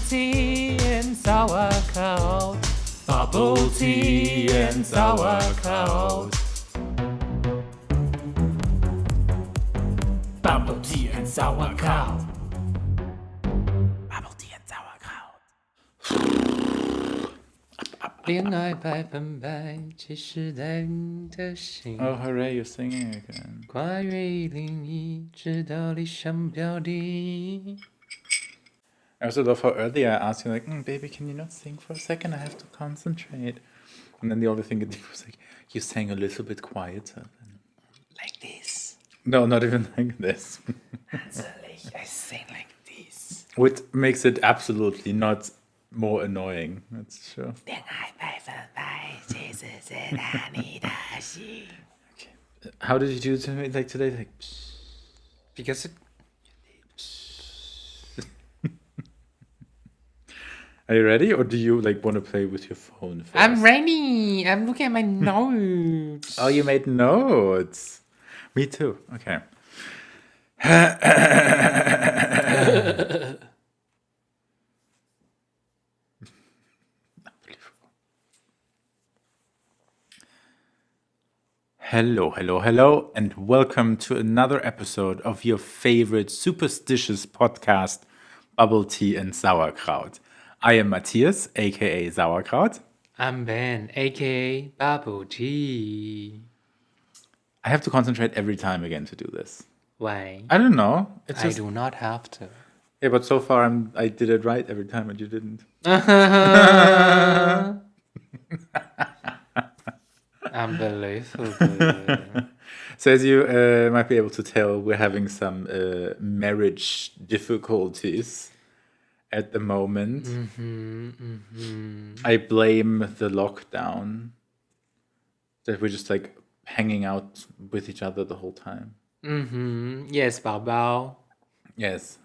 tea and sauerkraut. Bubble tea and sauerkraut. Bubble tea and sauerkraut. Bubble tea and sauerkraut. 恋爱100%其实在你的心。 Oh, hooray, you're singing again. 跨越101，直到理想标的。 I also love how earlier I asked you, like, baby, can you not sing for a second? I have to concentrate. And then the only thing you did was like, you sang a little bit quieter. Like this. No, not even like this. Natürlich, I sing like this. Which makes it absolutely not more annoying. That's true. 恋爱100%其实是在你的心。 Okay. How did you do to me like today? Like, Because it, are you ready, or do you like want to play with your phone first? I'm ready. I'm looking at my notes. Oh, you made notes. Me too. Okay. Hello, and welcome to another episode of your favorite superstitious podcast, Bubble Tea and Sauerkraut. I am Matthias, aka Sauerkraut. I'm Ben, aka Bubble Tea. I have to concentrate every time again to do this. Why? I don't know. It's I just do not have to. yeah, but so far I did it right every time, and you didn't. Unbelievable. So as you might be able to tell, we're having some marriage difficulties at the moment. I blame the lockdown, that we're just like hanging out with each other the whole time. Yes, Bao Bao. Yes.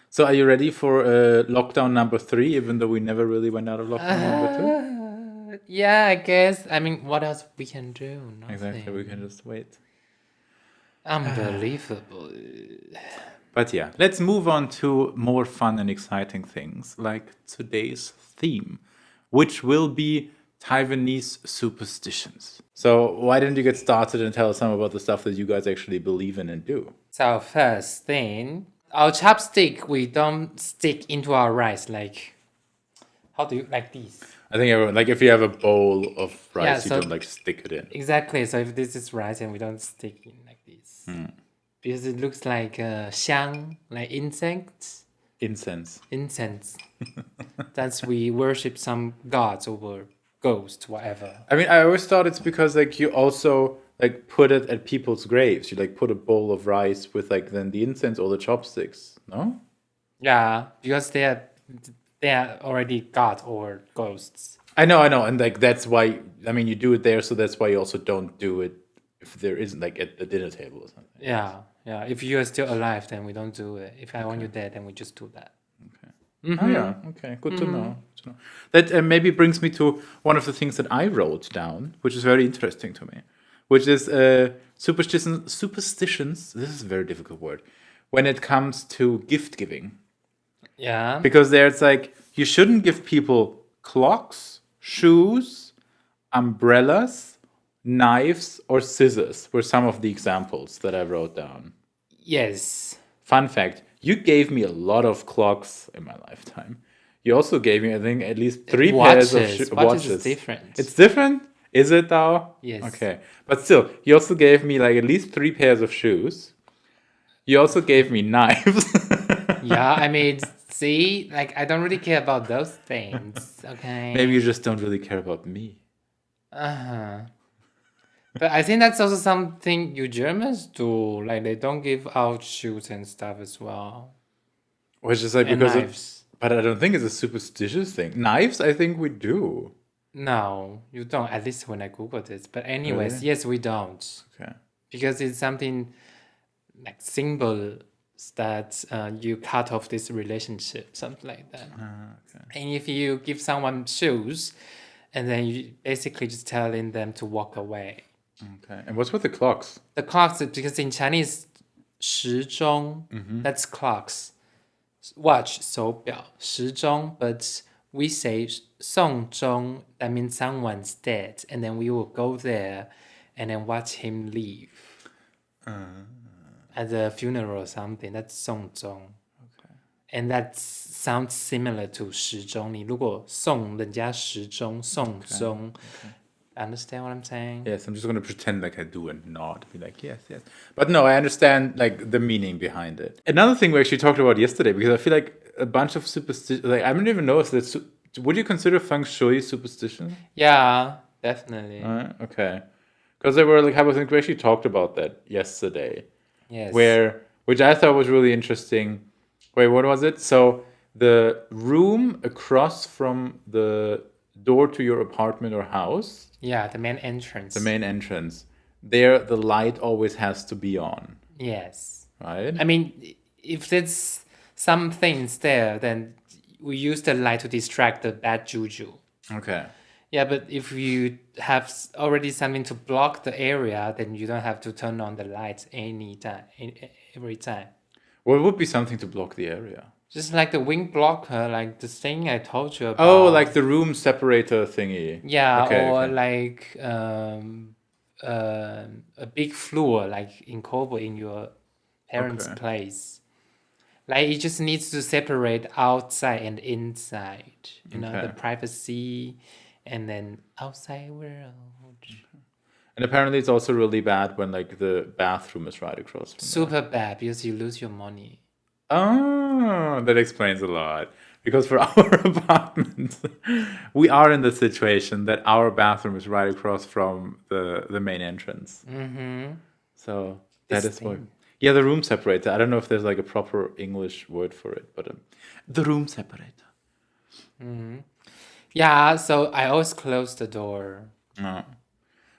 So are you ready for lockdown number 3, even though we never really went out of lockdown number 2? Yeah, I guess. I mean, what else we can do? Nothing. Exactly, we can just wait. Unbelievable. But yeah, let's move on to more fun and exciting things, like today's theme, which will be Taiwanese superstitions. So why don't you get started and tell us some about the stuff that you guys actually believe in and do? So first thing, our chopstick, we don't stick into our rice. Like, how do you, like this? I think everyone, like if you have a bowl of rice, Yeah, you so- don't like stick it in. Exactly. So if this is rice and we don't stick in like this. Because it looks like xiang, like insects. Incense. Incense. That's we worship some gods or ghosts, whatever. I mean, I always thought it's because like you also like put it at people's graves. You like put a bowl of rice with like then the incense or the chopsticks. No? Yeah, because they are already gods or ghosts. I know, and like that's why. I mean, you do it there, so that's why you also don't do it if there isn't like at the dinner table or something. Yeah. If you are still alive, then we don't do it. If I want you dead, then we just do that. Oh yeah, okay, good to know. That maybe brings me to one of the things that I wrote down, which is very interesting to me, which is superstitions. This is a very difficult word when it comes to gift giving. Yeah. Because there's like, you shouldn't give people clocks, shoes, umbrellas, knives, or scissors were some of the examples that I wrote down. Yes. Fun fact, you gave me a lot of clocks in my lifetime. You also gave me, I think, at least 3 pairs of Watches. watches. Watches is different. It's different? Is it though? Yes. Okay. But still, you also gave me like at least 3 pairs of shoes. You also gave me knives. Yeah, I mean, see, like I don't really care about those things. Okay. Maybe you just don't really care about me. But I think that's also something you Germans do. Like they don't give out shoes and stuff as well. Which is like And because knives. but I don't think it's a superstitious thing. Knives, I think we do. No, you don't. At least when I googled it. But anyways, Really? yes, we don't. Okay. Because it's something like symbol that you cut off this relationship, something like that. Okay. And if you give someone shoes, and then you basically just telling them to walk away. Okay. And what's with the clocks? The clocks, because in Chinese, 时钟, that's clocks. watch 手表时钟 but we say 送钟 that means someone's dead and then we will go there and then watch him leave at the funeral or something. That's 送钟 and that sounds similar to 时钟。你如果送人家时钟送钟 Understand what I'm saying? Yes, I'm just going to pretend like I do and nod. Be like, yes, yes. But no, I understand like the meaning behind it. Another thing we actually talked about yesterday, because I feel like a bunch of superstitions, like I don't even know if that's, would you consider feng shui superstition? Yeah, definitely. Okay. Because they were like, I think we actually talked about that yesterday. Yes. Which I thought was really interesting. Wait, what was it? So the room across from the door to your apartment or house, Yeah, the main entrance. there the light always has to be on, Yes. right? I mean, if there's some things there, then we use the light to distract the bad juju. Okay. Yeah, but if you have already something to block the area, then you don't have to turn on the lights every time. Well, it would be something to block the area. Just like the wing blocker, like the thing I told you about. Oh, like the room separator thingy. Yeah, Okay, or okay. like a big floor, like in Kobo in your parents' Okay. place. Like it just needs to separate outside and inside. You know, the Okay. privacy and then outside world. And apparently it's also really bad when like the bathroom is right across from there. Super bad because you lose your money. Oh, that explains a lot. Because for our apartment, we are in the situation that our bathroom is right across from the main entrance. Mm-hmm. So that This is why. thing. Yeah, the room separator. I don't know if there's like a proper English word for it, but the room separator. Yeah, so I always close the door.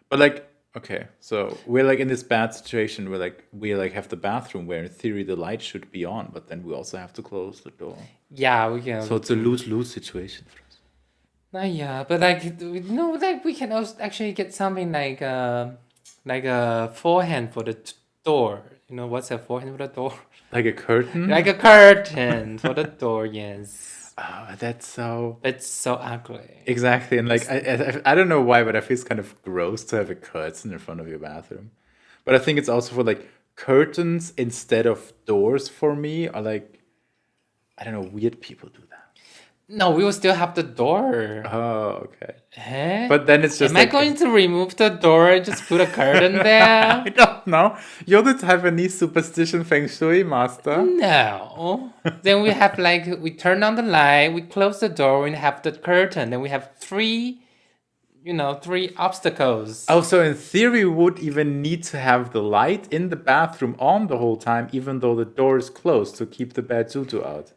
But like, okay, so we're like in this bad situation where like we like have the bathroom where in theory the light should be on, but then we also have to close the door. Yeah, we can. So it's a lose-lose situation for us. Yeah, but like like we can also actually get something like a forehand for the door. You know what's a forehand for the door? Like a curtain? Like a curtain for the door. Yes. Oh, that's so It's so ugly. exactly, and like I don't know why, but I feel it's kind of gross to have a curtain in front of your bathroom. But I think it's also for like curtains instead of doors for me are like I don't know, weird people do that. No, we will still have the door. Oh, okay. Huh? But then it's just Am I like going to remove the door and just put a curtain there? I don't know. You're the Taiwanese superstition feng shui master. No. Then we have like we turn on the light, we close the door, and have the curtain. Then we have three obstacles. Oh, so in theory, we would even need to have the light in the bathroom on the whole time, even though the door is closed to keep the bad zuzu out.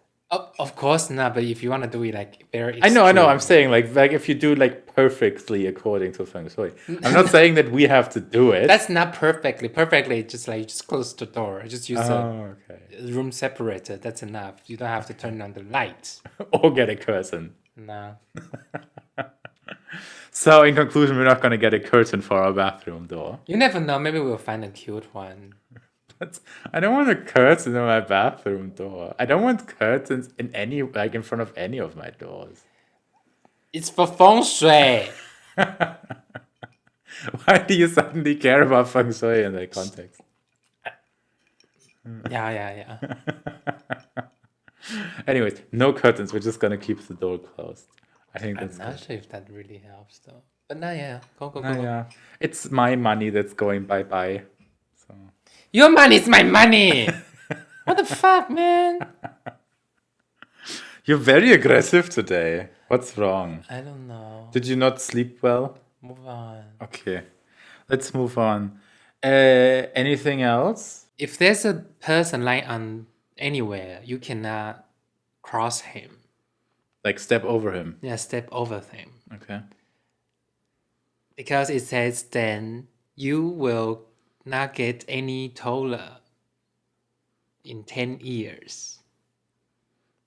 Of course not, but if you want to do it like very I know. I'm extreme. saying like if you do like perfectly according to feng shui. I'm not saying that we have to do it. That's not perfectly. Perfectly, just like you just close the door. Just use Oh, okay. a room separator. That's enough. You don't have to turn on the light. Or get a curtain. No. So in conclusion, we're not going to get a curtain for our bathroom door. You never know. Maybe we'll find a cute one. I don't want a curtain on my bathroom door. I don't want curtains in any like in front of any of my doors. It's for feng shui. Why do you suddenly care about feng shui in that context? Yeah. Anyways, no curtains. We're just gonna keep the door closed. I think I'm that's not good. sure if that really helps though. But no, yeah. Go. Yeah, it's my money that's going bye bye. So Your money's my money. What the fuck, man? you're very aggressive today. What's wrong? I don't know. Did you not sleep well? Move on. Okay, let's move on. Anything else? If there's a person lying on anywhere, you cannot cross him. Like step over him. Yeah, step over him. Okay. Because it says then you will not get any taller in 10 years.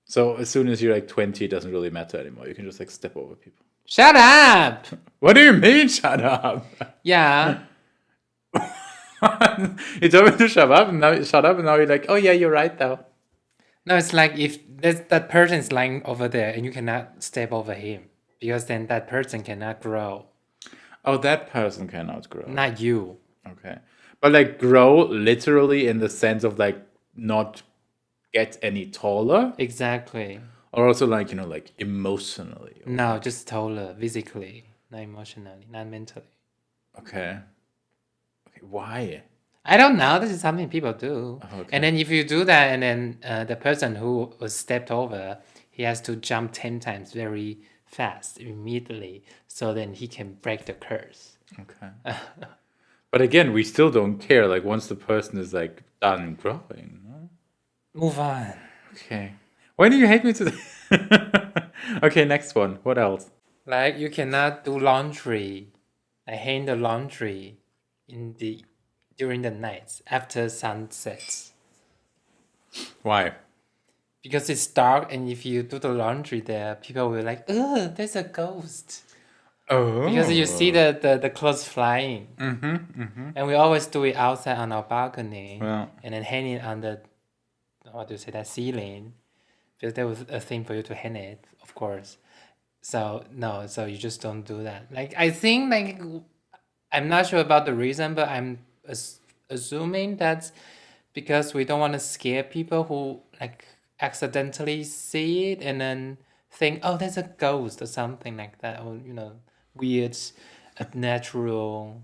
So as soon as you're like 20, it doesn't really matter anymore. You can just like step over people. Shut up! What do you mean, shut up? Yeah. You told me to shut up, and now you're like, oh yeah, you're right though. No, it's like if that person is lying over there and you cannot step over him because then that person cannot grow. Oh, that person cannot grow. Not you. Okay. But like grow literally in the sense of like not get any taller, Exactly. or also like, like emotionally. Or No, just taller physically, not emotionally, not mentally. Okay. Okay. Why? I don't know. This is something people do. Okay. And then if you do that, and then the person who was stepped over, he has to jump 10 times very fast immediately, so then he can break the curse. Okay. But again, we still don't care. Like once the person is like done growing. No? Move on. Okay. Why do you hate me today? Okay, next one. What else? Like you cannot do laundry, like hang the laundry during the nights after sunset. Why? Because it's dark, and if you do the laundry there, people will like, ugh, there's a ghost. Oh. Because you see the clothes flying. And we always do it outside on our balcony. Well. And then hang it on the, that ceiling. Because there was a thing for you to hang it, of course. So, no, so you just don't do that. Like, I think, like, I'm not sure about the reason, but I'm assuming that's because we don't want to scare people who, like, accidentally see it and then think, oh, there's a ghost or something like that, or weird, abnormal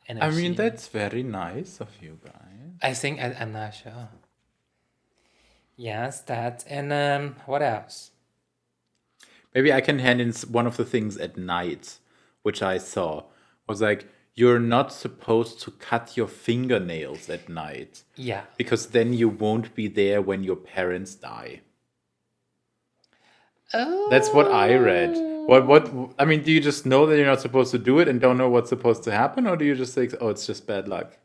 energy. I mean, that's very nice of you guys. I think I'm not sure. Yes, that, and what else? Maybe I can hand in one of the things at night, which I saw was like you're not supposed to cut your fingernails at night. Yeah. Because then you won't be there when your parents die. Oh. That's what I read. What I mean, do you just know that you're not supposed to do it and don't know what's supposed to happen, or do you just think, oh, it's just bad luck?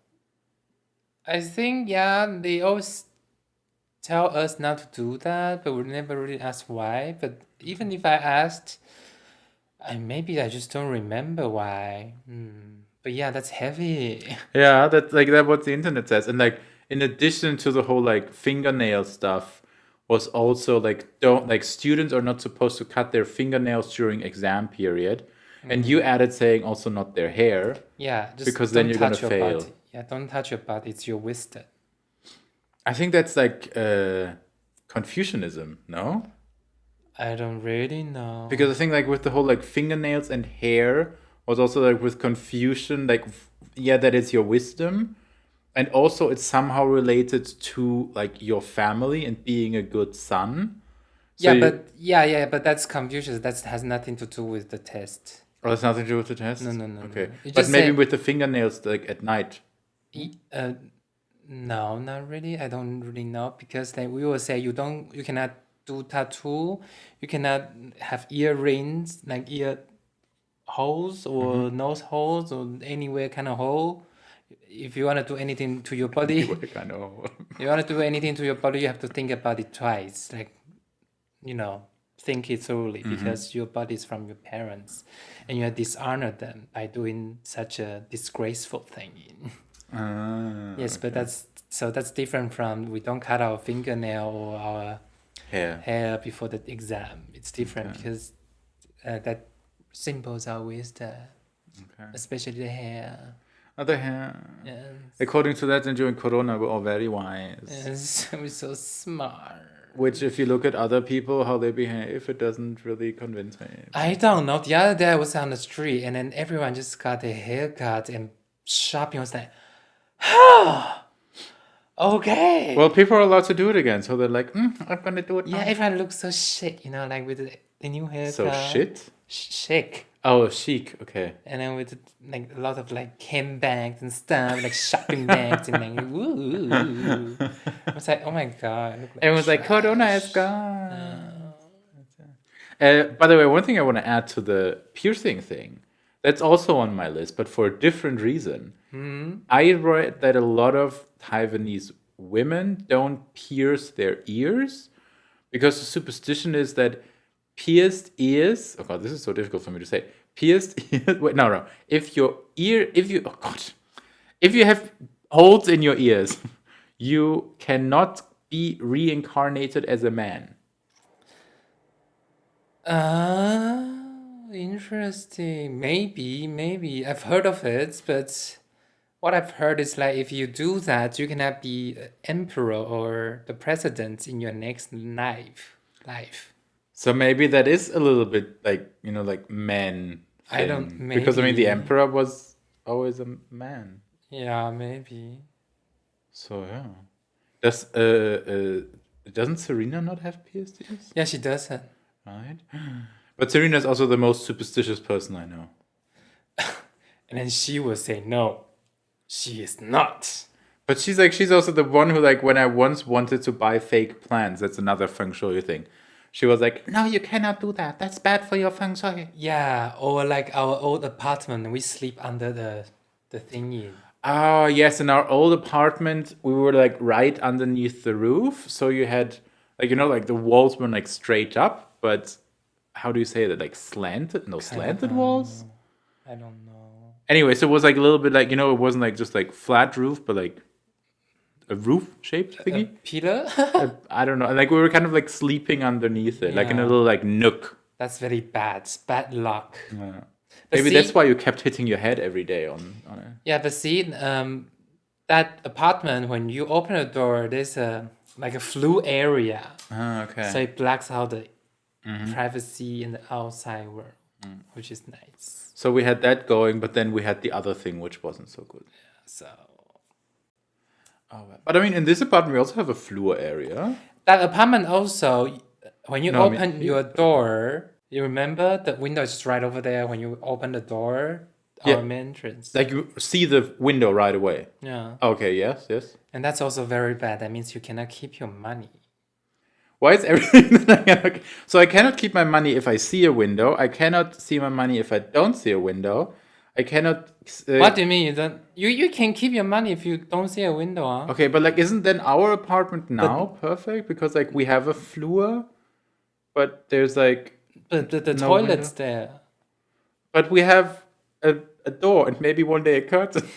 I think, yeah, they always tell us not to do that, but we never really ask why. But even if I asked, maybe I just don't remember why. But yeah, that's heavy. Yeah, that's what the internet says. And like in addition to the whole like fingernail stuff was also like students are not supposed to cut their fingernails during exam period. And you added saying also not their hair. Yeah, just because then you're gonna fail. Body. Yeah, don't touch your body. It's your wisdom. I think that's like Confucianism, no? I don't really know. Because I think like with the whole like fingernails and hair was also like with Confucian, like yeah, that is your wisdom. And also it's somehow related to like your family and being a good son. So but that's Confucius. That has nothing to do with the test. Oh, that's nothing to do with the test? No. Okay. No. But maybe with the fingernails like at night. No, not really. I don't really know because like we will say you cannot do tattoo, you cannot have earrings like ear holes or nose holes or anywhere kind of hole. If you want to do anything to your body, you want to do anything to your body, you have to think about it twice. Like, think it thoroughly because your body is from your parents, and you dishonor them by doing such a disgraceful thing. Yes, okay. But that's different from we don't cut our fingernail or our hair before the exam. It's different because that symbols our wisdom, especially the hair. The hair. Yes. According to that, and during Corona, we're all very wise. Yes, we're so smart. Which, if you look at other people, how they behave, it doesn't really convince me. I don't know. The other day I was on the street, and then everyone just got their haircut, and shopping was like, okay. Well, people are allowed to do it again, so they're like, I'm gonna do it now. Yeah, everyone looks so chic, like with the new haircut. So shit? Chic. Oh, chic, okay. And then with like a lot of like handbags and stuff, like shopping bags, and like, woo. I was like, oh my God. Everyone's like, Corona is gone. By the way, one thing I want to add to the piercing thing, that's also on my list, but for a different reason. I read that a lot of Taiwanese women don't pierce their ears because the superstition is that pierced ears. Oh God, this is so difficult for me to say. Pierced ears. Wait, no. If you have holes in your ears, you cannot be reincarnated as a man? Interesting. Maybe. I've heard of it, but what I've heard is like if you do that, you cannot be emperor or the president in your next life. So maybe that is a little bit like, like man thing. I don't. Because I mean, the Maybe. emperor was always a man. Yeah, maybe. So yeah. Doesn't Serena not have PhDs? Yeah, she doesn't. Right. But Serena is also the most superstitious person I know. And then she will say, no, she is not. But she's also the one who, like, when I once wanted to buy fake plants, that's another feng shui thing. She was like, no, you cannot do that. That's bad for your feng shui. Yeah, or like our old apartment, we sleep under the thingy. Oh, yes. In our old apartment, we were like right underneath the roof. So you had, like, like the walls were like straight up, but how do you say that? Like slanted? No, slanted walls? I don't know. Anyway, so it was like a little bit like, it wasn't like just like flat roof, but like a roof shaped thingy. Pillar? I don't know. Like we were kind of like sleeping underneath it, like in a Yeah. little like nook. That's very bad. Bad luck. Yeah. But Maybe see- that's why you kept hitting your head every day on it. Yeah, but see, that apartment, when you open the door, there's like a flue area. Ah, okay. So it blacks out the privacy in the outside world, which is nice. So we had that going, but then we had the other thing, which wasn't so good. So Oh, but I mean, in this apartment, we also have a floor area. that apartment also, when you No, I mean- open your door, you remember the window is right over there. When you open the door, Yeah. our main entrance. Like you see the window right away. Yeah, Okay, yes. and that's also very bad. That means you cannot keep your money. Why is everything that I cannot... So I cannot keep my money if I see a window. I cannot see my money if I don't see a window. I cannot... What do you mean you don't? You can keep your money if you don't see a window, huh? Okay, but like, isn't then our apartment now perfect? Because like we have a floor, but there's like... But the No toilet's there. But we have a door and maybe one day a curtain.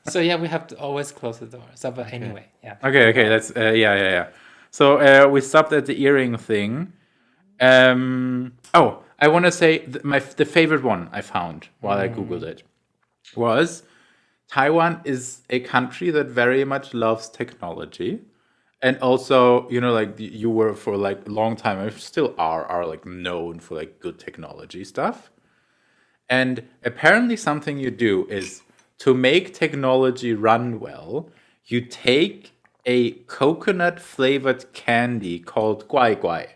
So yeah, we have to always close the door. So, but anyway, yeah. Okay, that's... yeah. So we stopped at the earring thing. I want to say the favorite one I found while I Googled it was Taiwan is a country that very much loves technology. And also, like you were for like a long time, and still are like known for like good technology stuff. And apparently something you do is to make technology run well, you take a coconut flavored candy called guai guai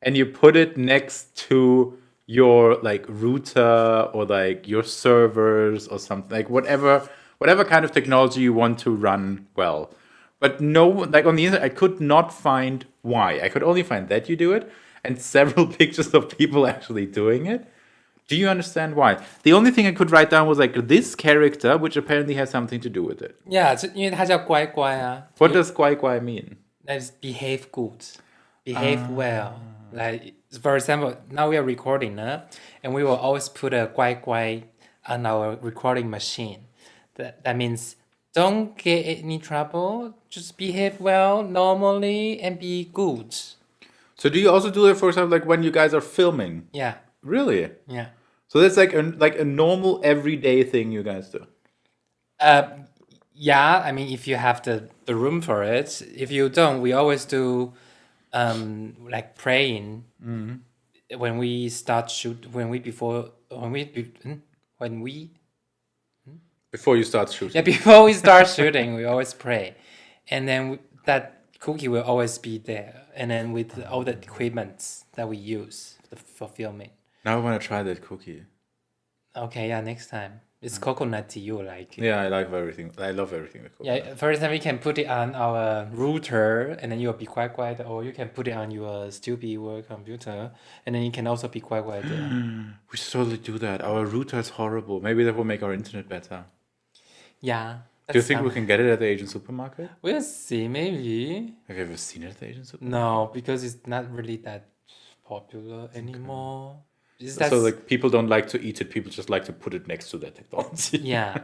and you put it next to your like router or like your servers or something, like whatever kind of technology you want to run well. But no, like on the internet, I could not find why. I could only find that you do it and several pictures of people actually doing it. Do you understand why? The only thing I could write down was like this character, which apparently has something to do with it. Yeah, 因为它叫乖乖啊。 What does guai guai mean? That's behave good, behave well. Like for example, now we are recording, and we will always put a 乖乖 on our recording machine. That means don't get any trouble. Just behave well normally and be good. So do you also do that, for example, like when you guys are filming? Yeah, Really? yeah. So that's like a normal everyday thing you guys do. Yeah, I mean, if you have the room for it. If you don't, we always do like praying when we start shoot. Before you start shooting. Yeah, before we start shooting, we always pray, and then that cookie will always be there, and then with all the equipment that we use for filming. Now I want to try that cookie. Okay, yeah, next time. It's coconutty, you like it. Yeah, I like everything. I love everything with coconut. Yeah, for example, we can put it on our router, and then you'll be quiet, or you can put it on your stupid work computer, and then you can also be quiet there. We should totally do that. Our router is horrible. Maybe that will make our internet better. Yeah. Do you think we can get it at the Asian supermarket? We'll see, maybe. Have you ever seen it at the Asian supermarket? No, because it's not really that popular anymore. That's, so like people don't like to eat it, people just like to put it next to their technology. yeah,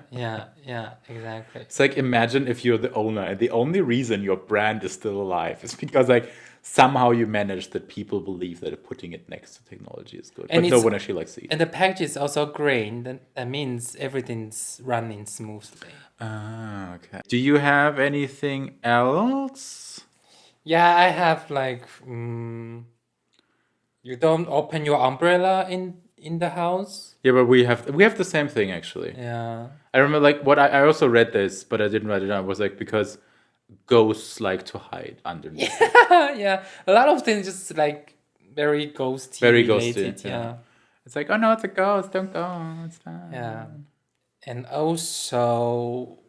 exactly. It's like, imagine if you're the owner and the only reason your brand is still alive is because like somehow you managed that people believe that putting it next to technology is good, And but no it's- one actually likes to eat And the package is also green. That means everything's running smoothly. Okay. Do you have anything else? Yeah, I have like you don't open your umbrella in the house. Yeah, but we have the same thing actually. Yeah. I remember like what I also read this, but I didn't write it down. It was like because ghosts like to hide underneath. Yeah. A lot of things just like very ghosty Very related. ghosty. Yeah. It's like, oh no, it's a ghost. Don't go. It's fine. Yeah. And also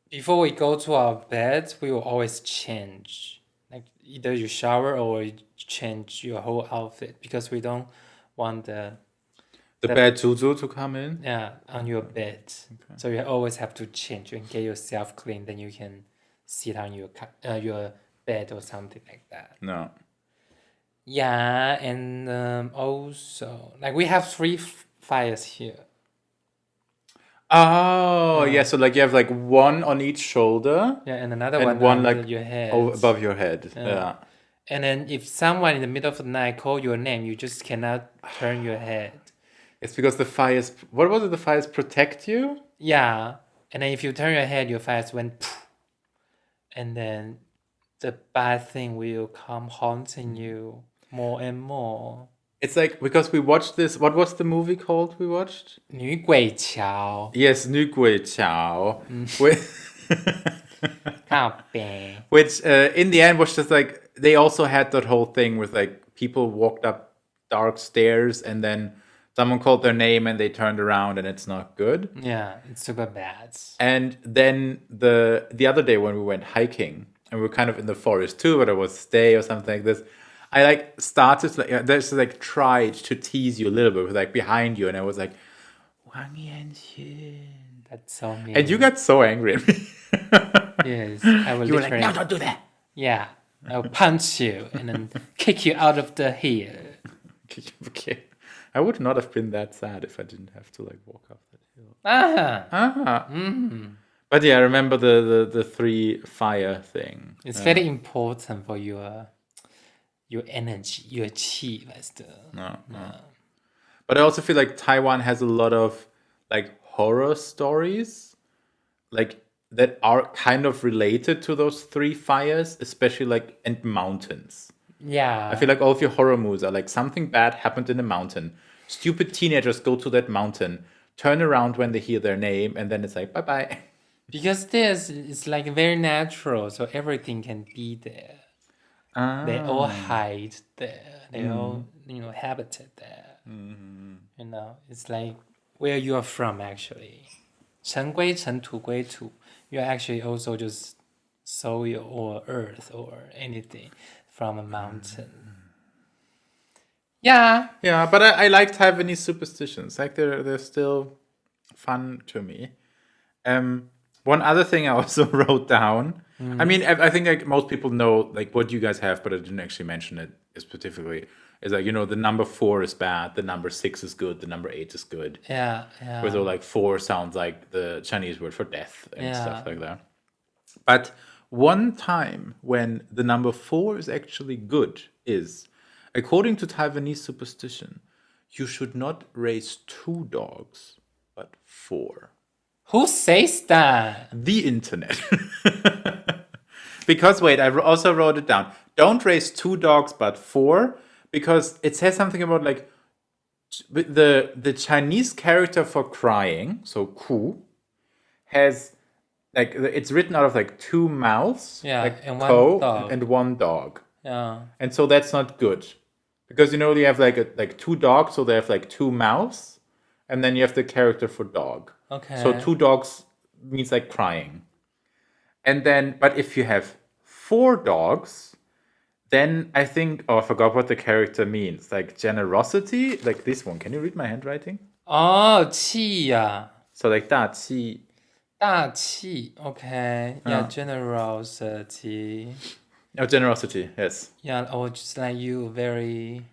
before we go to our bed, we will always change. Like either you shower or you change your whole outfit because we don't want the bad juju to come in. on your bed. So you always have to change and get yourself clean. Then you can sit on your bed or something like that. No. Yeah, and also like we have three fires here. Oh, yeah. So like you have like one on each shoulder. Yeah, and another And one one under like your head. above your head. Yeah. And then if someone in the middle of the night call your name, you just cannot turn your head. It's because the fires. What was it? The fires protect you. Yeah, and then if you turn your head, your fires went poof, and then the bad thing will come haunting you more and more. It's like because we watched this. What was the movie called? We watched. 女鬼桥 Yes, 女鬼桥. Which in the end was just like they also had that whole thing with like people walked up dark stairs and then someone called their name and they turned around and it's not good. Yeah, it's super bad. And then the other day when we went hiking and we were kind of in the forest too, but it was day or something like this. I like started like there's like tried to tease you a little bit with like behind you, and I was like, Wang Yanxun. That's so mean. And you got so angry at me. Yes, I will. You were like, literally. no, don't do that. Yeah, I'll punch you and then kick you out of the hill. Okay. I would not have been that sad if I didn't have to like walk up that hill. But yeah, I remember the three fire thing. It's very important for your energy, your qi, No. But I also feel like Taiwan has a lot of like horror stories, like that are kind of related to those three fires, especially like and mountains. Yeah. I feel like all of your horror movies are like something bad happened in a mountain. Stupid teenagers go to that mountain, turn around when they hear their name, and then it's like, bye-bye. Because this is like very natural, so everything can be there. They all hide there. They all, habited there. It's like where you are from, actually. 尘归尘,土归土. You're actually also just soil or earth or anything from a mountain. Yeah. Yeah, but I like Taiwanese superstitions. Like they're still fun to me. One other thing I also wrote down. I mean, I think like most people know like what you guys have, but I didn't actually mention it specifically. Is like the number 4 is bad, the number 6 is good, the number 8 is good. Yeah. Where though like 4 sounds like the Chinese word for death and stuff like that. But one time when the number 4 is actually good is, according to Taiwanese superstition, you should not raise 2 dogs, but 4. Who says that? The internet. Because wait, I also wrote it down. Don't raise 2 dogs, but 4, because it says something about like the Chinese character for crying, so ku, has like it's written out of like 2 mouths, like and one dog. and 1 dog. Yeah. And so that's not good. Because you have like 2 dogs, so they have like 2 mouths, and then you have the character for dog. Okay. So 2 dogs means like crying. And then, but if you have 4 dogs, then I think, I forgot what the character means. Like generosity, like this one. Can you read my handwriting? Oh, 气呀. So like 大气. 大气, okay. Yeah, generosity. Oh, generosity, yes. Yeah, or just like you very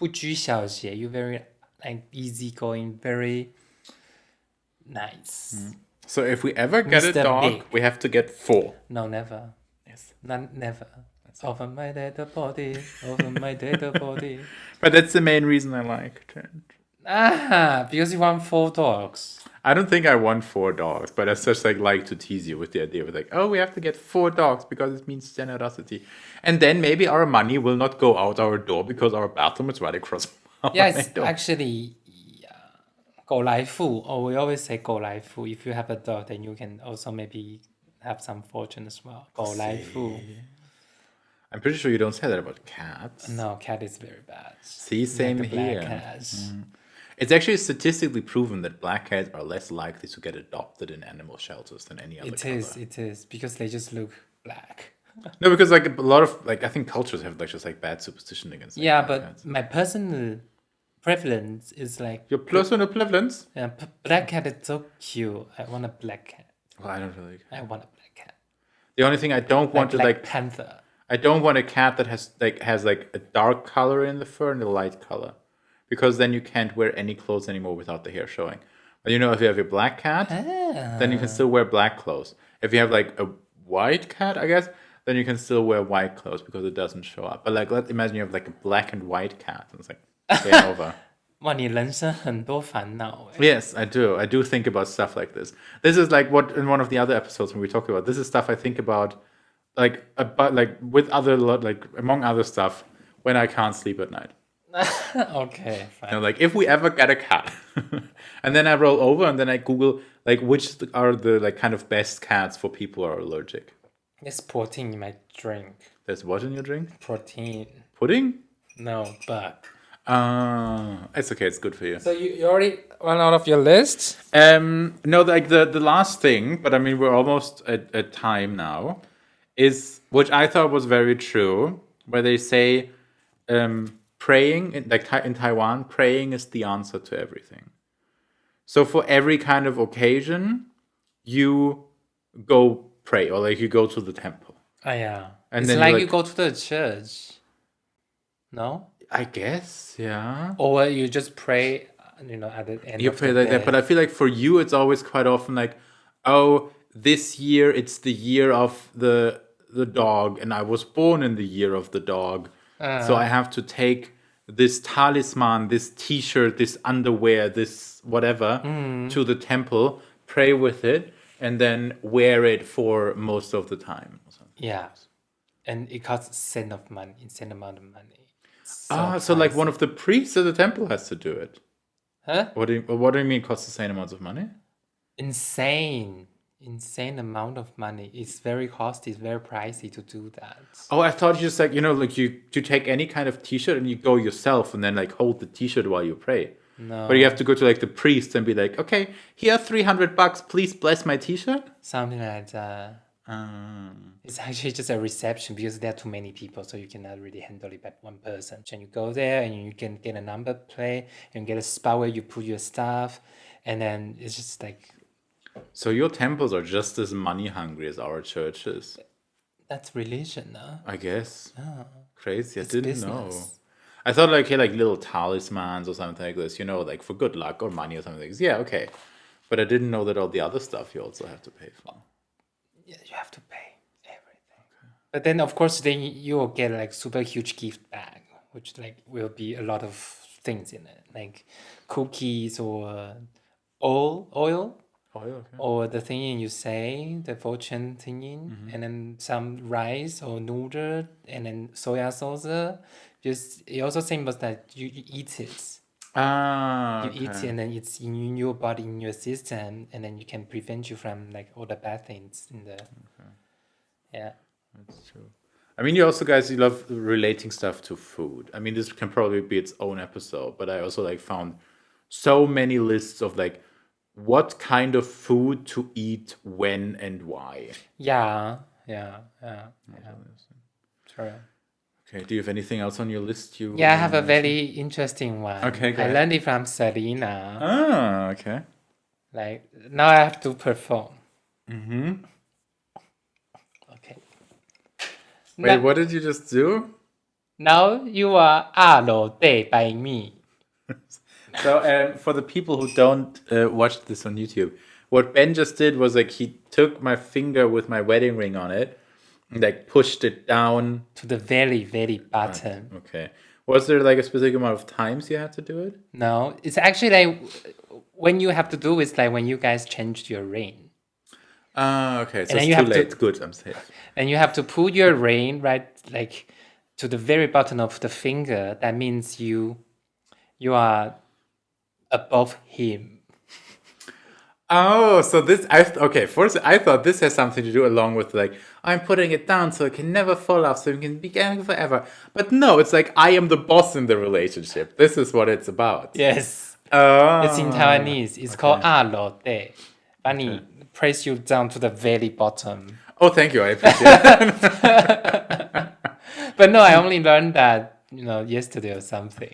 不拘小节. You're very like easygoing, very nice. So if we ever get a Mr. dog, Big. we have to get 4. No, never. Yes. Never. Over my dead body, over my dead body. But that's the main reason I like it. Because you want 4 dogs. I don't think I want 4 dogs, but I just like to tease you with the idea of like, oh, we have to get 4 dogs because it means generosity. And then maybe our money will not go out our door because our bathroom is right across our Yes, door. actually, 狗来富, or we always say 狗来富. If you have a dog, then you can also maybe have some fortune as well. 狗来富. I'm pretty sure you don't say that about cats. No, cat is very bad. See, same like the black here. Cats. It's actually statistically proven that black cats are less likely to get adopted in animal shelters than any other color. It is, because they just look black. No, because like a lot of like I think cultures have like just like bad superstition against. Like, Yeah, black but cats. my personal preference is like Your personal preference? black cat is so cute. I want a black cat. Well, I don't really. I want a black cat. The only thing I don't want to Black Panther. I don't want a cat that has a dark color in the fur and a light color, because then you can't wear any clothes anymore without the hair showing. But if you have a black cat, then you can still wear black clothes. If you have like a white cat, I guess, then you can still wear white clothes because it doesn't show up. But like, let's imagine you have like a black and white cat, and it's like game over. 哇，你人生很多烦恼哎。 Yes, I do. I do think about stuff like this. This is like what in one of the other episodes when we talk about this is stuff I think about with other like among other stuff when I can't sleep at night. Okay, fine. Like if we ever get a cat, and then I roll over and then I Google like which are the like kind of best cats for people who are allergic. There's protein in my drink. There's what in your drink? Protein. Pudding? No, but. It's okay. It's good for you. So you already run out of your list? No, like the last thing, but I mean we're almost at time now. Is which I thought was very true, where they say praying in Taiwan, praying is the answer to everything. So for every kind of occasion, you go pray, or like you go to the temple. Oh yeah. And it's then like you you go to the church. No? I guess, yeah. Or you just pray, at the end You of pray the like day. that, but I feel like for you, it's always quite often like, oh, this year it's the year of the dog, and I was born in the year of the dog, so I have to take this talisman, this T-shirt, this underwear, this whatever to the temple, pray with it, and then wear it for most of the time. Yeah. And it costs insane amount of money. So like one of the priests at the temple has to do it. Huh? What do you mean costs the same amounts of money? Insane amount of money. It's very costly. It's very pricey to do that. Oh, I thought you just like you take any kind of T-shirt and you go yourself and then like hold the T-shirt while you pray. No. But you have to go to like the priest and be like, okay, here are $300. Please bless my T-shirt. Something like that. It's actually just a reception because there are too many people, so you cannot really handle it by one person. And you go there and you can get a number plate and get a spot where you put your stuff, and then it's just like. So your temples are just as money hungry as our churches. That's religion, no? I guess. Oh, Crazy. I it's didn't know. business. I thought like little talismans or something like this, like for good luck or money or something like this. Yeah, okay. But I didn't know that all the other stuff you also have to pay for. Yeah, you have to pay everything. Okay. But then, of course, then you will get like super huge gift bag, which like will be a lot of things in it, like cookies or oil, Oh, yeah, okay. or the thing you say, the fortune thingy, and then some rice or noodle, and then soya sauce. Just it also symbols that you eat it. You eat it, and then it's in your body, in your system, and then you can prevent you from like all the bad things in the. Yeah. That's true. I mean, you love relating stuff to food. I mean, this can probably be its own episode, but I also like found so many lists of like what kind of food to eat when and why. Yeah. True. Okay, do you have anything else on your list? Yeah, I have a very interesting one. Okay, go I ahead. learned it from Selena. Ah, okay. Like, now I have to perform. Okay. Wait, what did you just do? Now you are 2楼 by me. So for the people who don't watch this on YouTube, what Ben just did was like he took my finger with my wedding ring on it and like pushed it down. To the very, very bottom. Okay. Was there like a specific amount of times you had to do it? No, it's actually like when you have to do it's like when you guys changed your ring. Okay. So then it's you too have to- late. Good, I'm safe. And you have to pull your ring right like to the very bottom of the finger. That means you are above him. Oh, so this okay. First, I thought this has something to do along with like I'm putting it down so it can never fall off, so it can be together forever. But no, it's like I am the boss in the relationship. This is what it's about. Yes. Oh, It's in Taiwanese. It's called 2楼 把你 press you down to the very bottom. Oh, thank you. I appreciate it. But no, I only learned that yesterday or something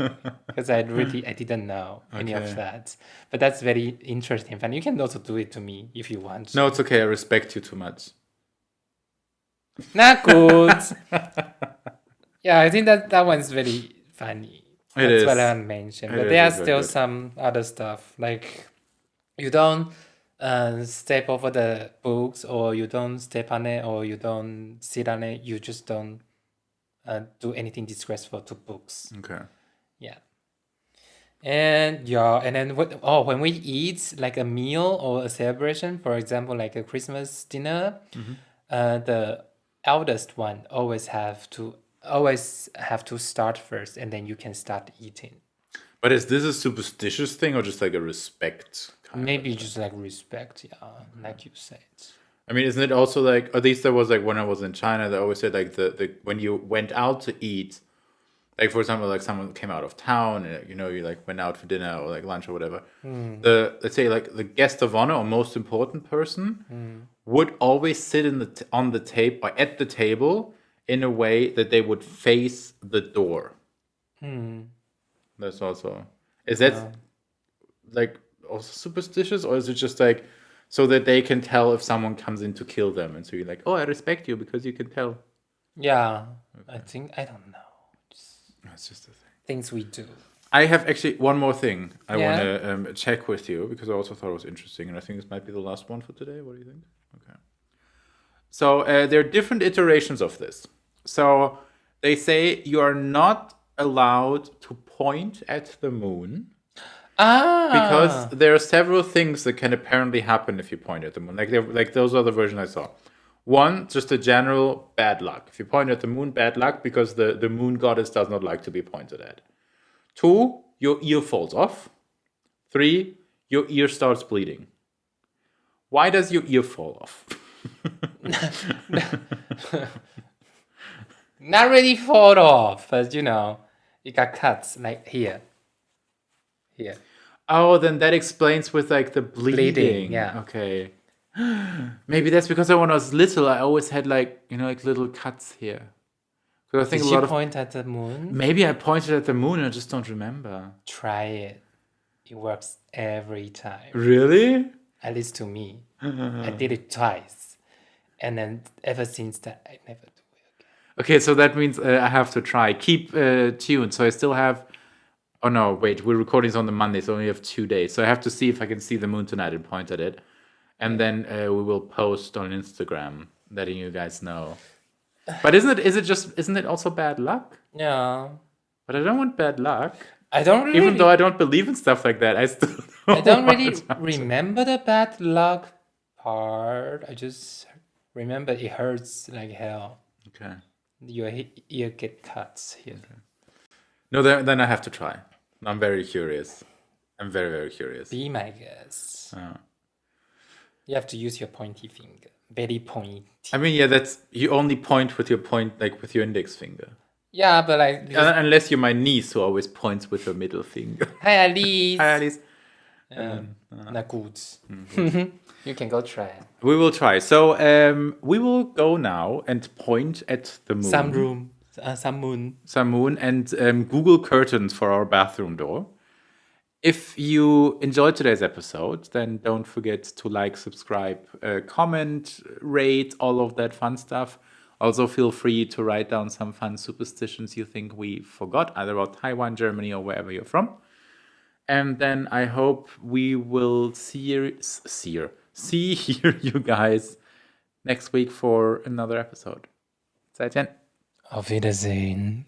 because I didn't know any Okay. of that. But that's very interesting. And you can also do it to me if you want. No, it's okay. I respect you too much. Not good. Yeah, I think that one's very funny. That's is. what I want to mention. But It there are is very still good. some other stuff like you don't step over the books, or you don't step on it, or you don't sit on it. You just don't do anything disgraceful to books. Okay. Yeah. And then when we eat like a meal or a celebration, for example, like a Christmas dinner, the eldest one always have to start first, and then you can start eating. But is this a superstitious thing or just like a respect kind Maybe of? just like respect, yeah, like you said. I mean, isn't it also like, at least there was like when I was in China, they always said like the when you went out to eat, like for example, like someone came out of town and you like went out for dinner or like lunch or whatever. Let's say like the guest of honor or most important person would always sit on the table or at the table in a way that they would face the door. That's also, is that like also superstitious, or is it just like so that they can tell if someone comes in to kill them, and so you're like, oh, I respect you because you can tell. Yeah, I think I don't know. That's just the thing. Things we do. I have actually one more thing I Yeah. want to check with you because I also thought it was interesting, and I think this might be the last one for today. What do you think? Okay. So there are different iterations of this. So they say you are not allowed to point at the moon because there are several things that can apparently happen if you point at the moon. Like those are the versions I saw. One, just a general bad luck. If you point at the moon, bad luck because the moon goddess does not like to be pointed at. 2, your ear falls off. 3, your ear starts bleeding. Why does your ear fall off? Not really fall off, but it got cuts like here. Here. Oh, then that explains with like the bleeding. Yeah. Okay. Maybe that's because when I was little, I always had like like little cuts here. Because I think Did a you lot of point at the moon? maybe I pointed at the moon and I just don't remember. Try it. It works every time. Really? At least to me. I did it twice. And then ever since that, I never do it again. Okay, so that means I have to try. Keep tuned. So I still have. Oh no, wait. We're recording this on the Monday, so I only have 2 days. So I have to see if I can see the moon tonight and point at it, and then we will post on Instagram, letting you guys know. But isn't it also bad luck? Yeah. But I don't want bad luck. I don't really, Even though I don't believe in stuff like that, I still I don't want really to. remember the bad luck part. I just remember it hurts like hell. Okay. Your ear get cuts here. No, then I have to try. I'm very curious. I'm very, very curious. Be my guest. Oh. You have to use your pointy finger. Very pointy. I mean, yeah, that's you only point with your with your index finger. Yeah, but like... Unless you're my niece who always points with her middle finger. Hi, Alice. Hi, Alice. Not good. You can go try. We will try. So we will go now and point at the moon. Some moon. Some moon and Google curtains for our bathroom door. If you enjoyed today's episode, then don't forget to like, subscribe, comment, rate, all of that fun stuff Also, feel free to write down some fun superstitions you think we forgot, either about Taiwan, Germany, or wherever you're from. And then I hope we will see you guys next week for another episode. 再见. Auf Wiedersehen.